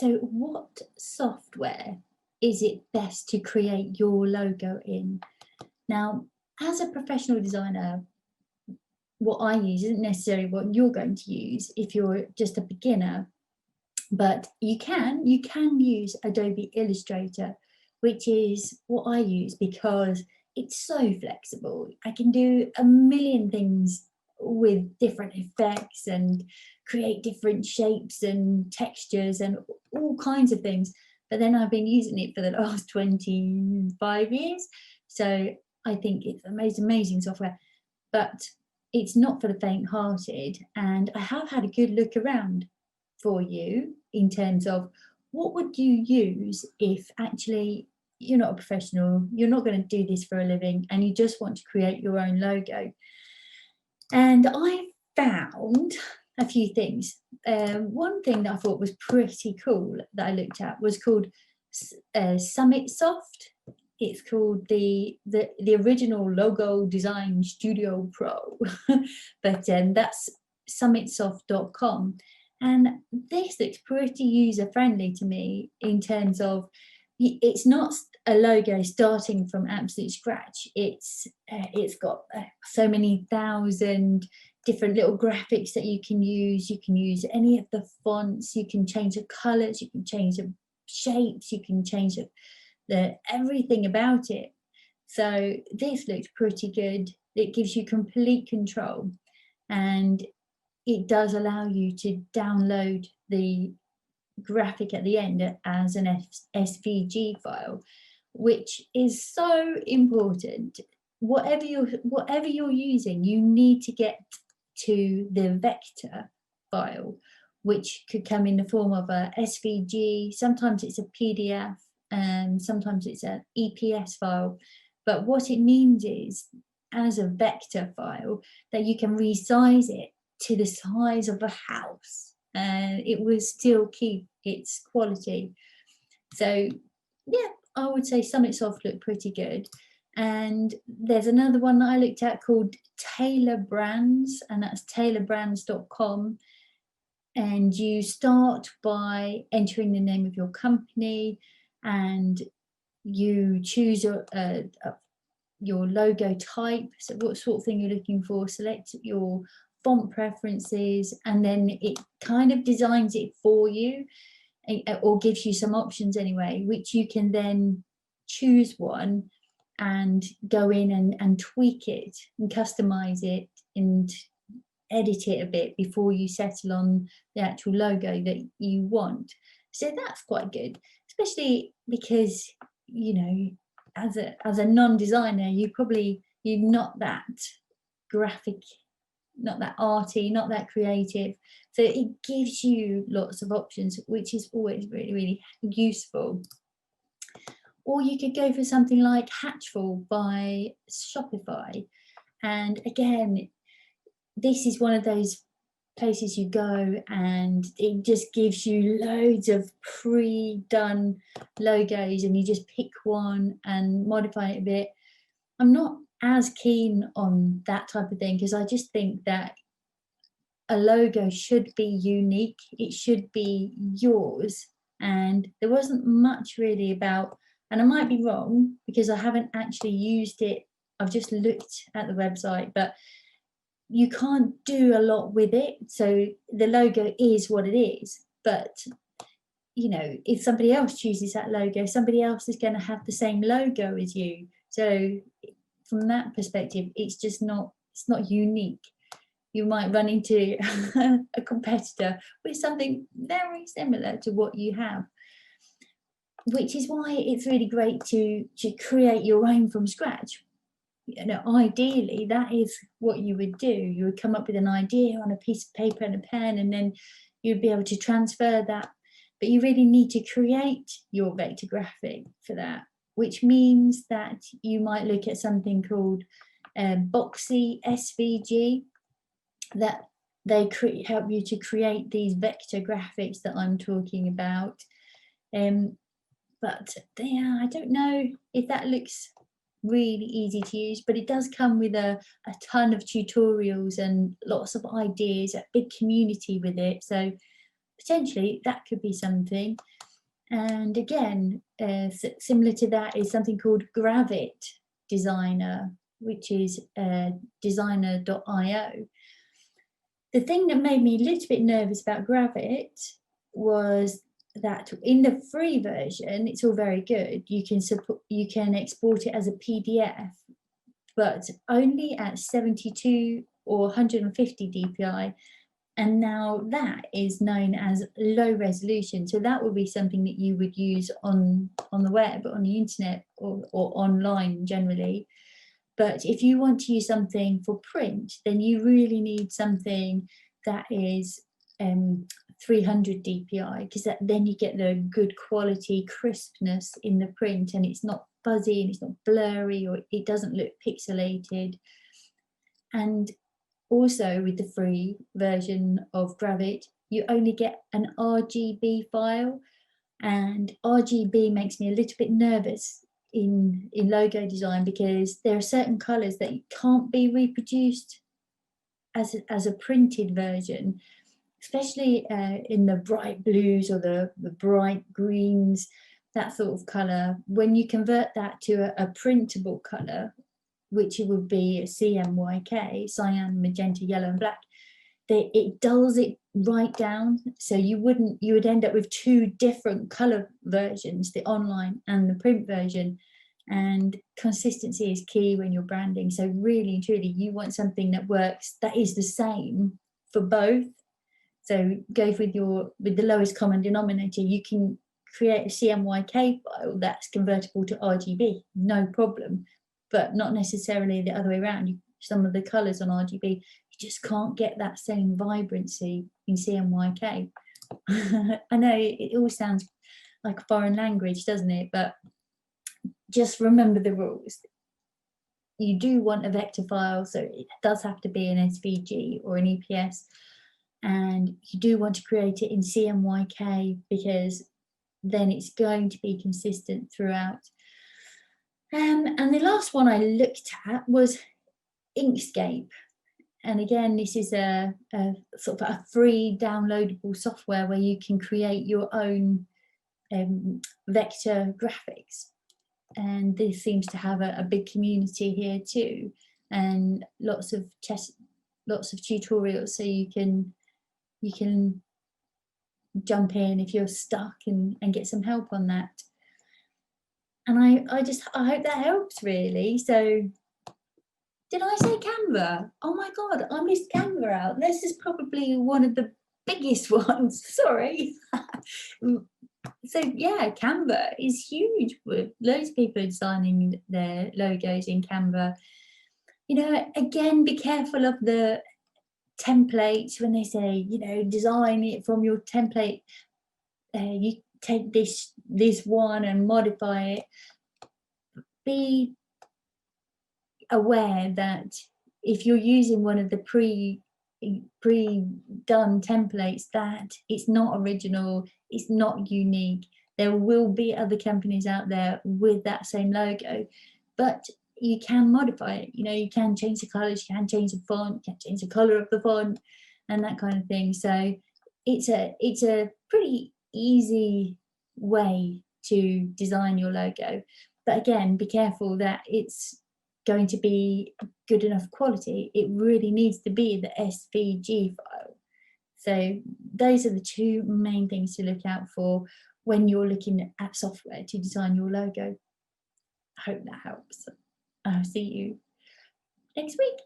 So what software is it best to create your logo in? Now, as a professional designer, what I use isn't necessarily what you're going to use if you're just a beginner, but you can use Adobe Illustrator, which is what I use because it's so flexible. I can do a million things with different effects and create different shapes and textures and all kinds of things. But then I've been using it for the last 25 years. So I think it's amazing, amazing software. But it's not for the faint-hearted. And I have had a good look around for you in terms of what would you use if actually you're not a professional, you're not going to do this for a living, and you just want to create your own logo. And I found a few things. One thing that I thought was pretty cool that I looked at was called Summit Soft. It's called the original Logo Design Studio Pro, but that's summitsoft.com. And this looks pretty user friendly to me in terms of it's not a logo starting from absolute scratch. It's got so many thousand different little graphics that you can use. You can use any of the fonts. You can change the colors. You can change the shapes. You can change the everything about it. So this looks pretty good. It gives you complete control, and it does allow you to download the graphic at the end as an SVG file, which is so important. Whatever you're using, you need to get to the vector file, which could come in the form of a SVG. Sometimes it's a PDF, and sometimes it's an EPS file. But what it means is, as a vector file, that you can resize it to the size of a house, and it will still keep its quality. So yeah, I would say Summit Soft looked pretty good. And there's another one that I looked at called Taylor Brands, and that's taylorbrands.com. And you start by entering the name of your company, and you choose your logo type, so what sort of thing you're looking for, select your font preferences, and then it kind of designs it for you, or gives you some options anyway, which you can then choose one and go in and tweak it and customize it and edit it a bit before you settle on the actual logo that you want. So that's quite good, especially because, you know, as a non-designer, you're not that graphic, not that arty, not that creative. So it gives you lots of options, which is always really, really useful. Or you could go for something like Hatchful by Shopify. And again, this is one of those places you go and it just gives you loads of pre-done logos, and you just pick one and modify it a bit. I'm not as keen on that type of thing because I just think that a logo should be unique. It should be yours. And there wasn't much really about, and I might be wrong because I haven't actually used it. I've just looked at the website, but you can't do a lot with it. So the logo is what it is. But, you know, if somebody else chooses that logo, somebody else is going to have the same logo as you. So from that perspective, it's not unique. You might run into a competitor with something very similar to what you have, which is why it's really great to create your own from scratch. You know, ideally, that is what you would do. You would come up with an idea on a piece of paper and a pen, and then you'd be able to transfer that. But you really need to create your vector graphic for that, which means that you might look at something called Boxy SVG, that they help you to create these vector graphics that I'm talking about. But yeah, I don't know if that looks really easy to use, but it does come with a ton of tutorials and lots of ideas, a big community with it. So potentially that could be something. And again, similar to that is something called Gravit Designer, which is designer.io. The thing that made me a little bit nervous about Gravit was that in the free version, it's all very good. You can export it as a PDF, but only at 72 or 150 DPI. And now that is known as low resolution. So that would be something that you would use on the web, on the internet, or online generally. But if you want to use something for print, then you really need something that is 300 DPI, because then you get the good quality crispness in the print, and it's not fuzzy and it's not blurry, or it doesn't look pixelated. And also with the free version of Gravit, you only get an RGB file, and RGB makes me a little bit nervous in logo design, because there are certain colors that can't be reproduced as a printed version, especially in the bright blues or the bright greens, that sort of color. When you convert that to a printable color, which would be CMYK, cyan, magenta, yellow, and black, it dulls it right down. So you would end up with two different color versions, the online and the print version. And consistency is key when you're branding. So really and truly, you want something that works, that is the same for both. So go with the lowest common denominator. You can create a CMYK file that's convertible to RGB, no problem, but not necessarily the other way around. Some of the colors on RGB, you just can't get that same vibrancy in CMYK. I know it all sounds like a foreign language, doesn't it? But just remember the rules. You do want a vector file, so it does have to be an SVG or an EPS. And you do want to create it in CMYK, because then it's going to be consistent throughout. And the last one I looked at was Inkscape. And again, this is a sort of a free downloadable software where you can create your own vector graphics. And this seems to have a big community here too, and lots of tutorials, so you can jump in if you're stuck and get some help on that. And I hope that helps, really. So did I say Canva? Oh my God, I missed Canva out. This is probably one of the biggest ones. Sorry. So yeah, Canva is huge. With loads of people designing their logos in Canva. You know, again, be careful of the templates when they say, you know, design it from your template. You take this one and modify it. Be aware that if you're using one of the pre-done templates, that it's not original, it's not unique. There will be other companies out there with that same logo, but you can modify it. You know, you can change the colors, you can change the font, you can change the color of the font, and that kind of thing. So it's a pretty easy way to design your logo. But again, be careful that it's going to be good enough quality. It really needs to be the SVG file. So those are the two main things to look out for when you're looking at software to design your logo. I hope that helps. I'll see you next week.